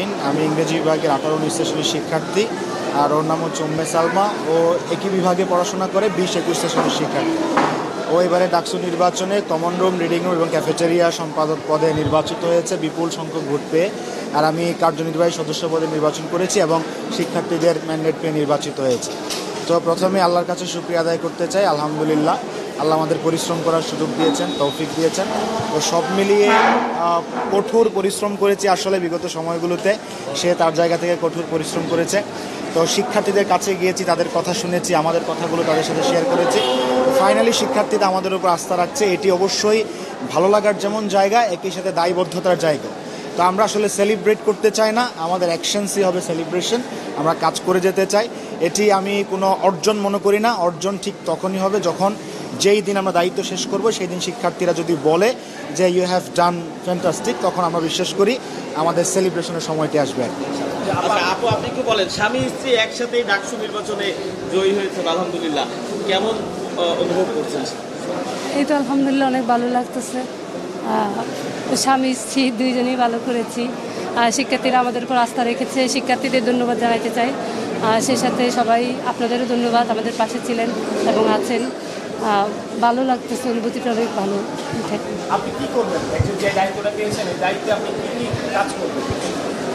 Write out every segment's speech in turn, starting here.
আমিন। আমি ইংরেজি বিভাগের 18-19 সেশনের শিক্ষার্থী। আর ওর নাম হচ্ছে উম্মে সালমা। ও একই বিভাগে পড়াশোনা করে, 20-21 সেশনের শিক্ষার্থী। ও এবারে ডাকসু নির্বাচনে কমন রুম, রিডিং রুম এবং ক্যাফেটেরিয়া সম্পাদক পদে নির্বাচিত হয়েছে বিপুল সংখ্যক ভোট পেয়ে। আর আমি কার্যনির্বাহী সদস্য পদে নির্বাচন করেছি এবং শিক্ষার্থীদের ম্যান্ডেট পেয়ে নির্বাচিত হয়েছে। তো প্রথমে আল্লাহর কাছে শুকরিয়া আদায় করতে চাই। আলহামদুলিল্লাহ, আল্লাহ আমাদের পরিশ্রম করার সুযোগ দিয়েছেন, তৌফিক দিয়েছেন। তো সব মিলিয়ে কঠোর পরিশ্রম করেছি আসলে বিগত সময়গুলোতে। সে তার জায়গা থেকে কঠোর পরিশ্রম করেছে। তো শিক্ষার্থীদের কাছে গিয়েছি, তাদের কথা শুনেছি, আমাদের কথাগুলো তাদের সাথে শেয়ার করেছি। ফাইনালি শিক্ষার্থীরা আমাদের উপর আস্থা রাখছে। এটি অবশ্যই ভালো লাগার যেমন জায়গা, একই সাথে দায়বদ্ধতার জায়গা। তো আমরা আসলে সেলিব্রেট করতে চাই না, আমাদের অ্যাকশনসই হবে সেলিব্রেশন। আমরা কাজ করে যেতে চাই। এটি আমি কোনো অর্জন মনে করি না। অর্জন ঠিক তখনই হবে যখন যেই দিন আমরা দায়িত্ব শেষ করব, সেই দিন শিক্ষার্থীরা যদি বলে যে ইউ হ্যাভ ডান ফ্যান্টাস্টিক, তখন আমরা বিশ্বাস করি আমাদের সেলিব্রেশনের সময়টি আসবে। আপু, আপনি কি বলেন, স্বামী স্ত্রী একসাথে ডাকসু নির্বাচনে জয়ী হয়েছেন, আলহামদুলিল্লাহ, কেমন অনুভব করছেন? এই তো আলহামদুলিল্লাহ, অনেক ভালো লাগতেছে। স্বামী স্ত্রী দুইজনেই ভালো করেছি। শিক্ষার্থীরা আমাদের উপর আস্থা রেখেছে, শিক্ষার্থীদের ধন্যবাদ জানাতে চাই। সেই সাথে সবাই আপনাদেরও ধন্যবাদ, আমাদের পাশে ছিলেন এবং আছেন। ভালো লাগতেছে, অনুভূতিটা অনেক ভালো। আপনি কি করবেন, যে দায়িত্বটা পেয়েছেন এই দায়িত্বে আপনি কি কাজ করবেন?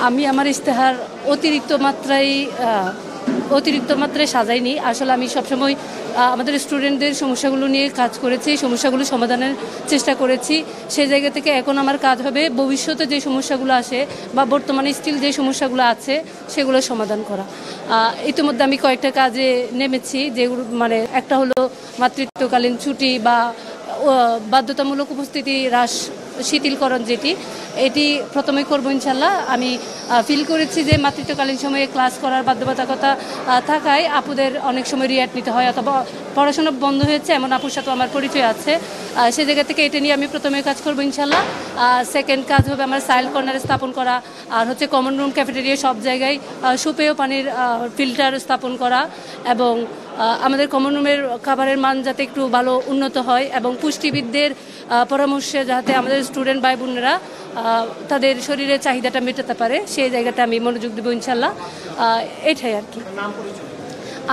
আমি আমার ইশতেহার অতিরিক্ত মাত্রায় সাজাইনি। আসলে আমি সবসময় আমাদের স্টুডেন্টদের সমস্যাগুলো নিয়ে কাজ করেছি, সমস্যাগুলো সমাধানের চেষ্টা করেছি। সেই জায়গা থেকে এখন আমার কাজ হবে ভবিষ্যতে যে সমস্যাগুলো আসে বা বর্তমানে স্টিল যে সমস্যাগুলো আছে সেগুলো সমাধান করা। ইতিমধ্যে আমি কয়েকটা কাজে নেমেছি, যেগুলো মানে একটা হলো মাতৃত্বকালীন ছুটি বা বাধ্যতামূলক উপস্থিতি হ্রাস শিথিলকরণ, এটি প্রথমে করবো ইনশাল্লাহ। আমি ফিল করেছি যে মাতৃত্বকালীন সময়ে ক্লাস করার বাধ্যবাধকতা থাকায় আপুদের অনেক সময় রিয়াট নিতে হয়, অথবা পড়াশোনা বন্ধ হয়েছে এমন আপুর সাথে আমার পরিচয় আছে। সেই জায়গা থেকে এটা নিয়ে আমি প্রথমে কাজ করবো ইনশাল্লাহ। সেকেন্ড কাজ হবে আমার সাইল কর্নার স্থাপন করা, আর হচ্ছে কমন রুম, ক্যাফেটেরিয়া সব জায়গায় সুপেয় পানির ফিল্টার স্থাপন করা, এবং আমাদের কমন রুমের খাবারের মান যাতে একটু ভালো উন্নত হয় এবং পুষ্টিবিদদের পরামর্শে যাতে আমাদের স্টুডেন্ট ভাই বোনেরা তাদের শরীরের চাহিদাটা মেটাতে পারে, সেই জায়গাটা আমি মনোযোগ দেবো ইনশাল্লাহ। এটাই আর কি।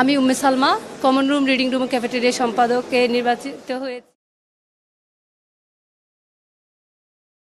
আমি Umme Salma, common room, reading room, cafeteria সম্পাদকে নির্বাচিত হয়েছি।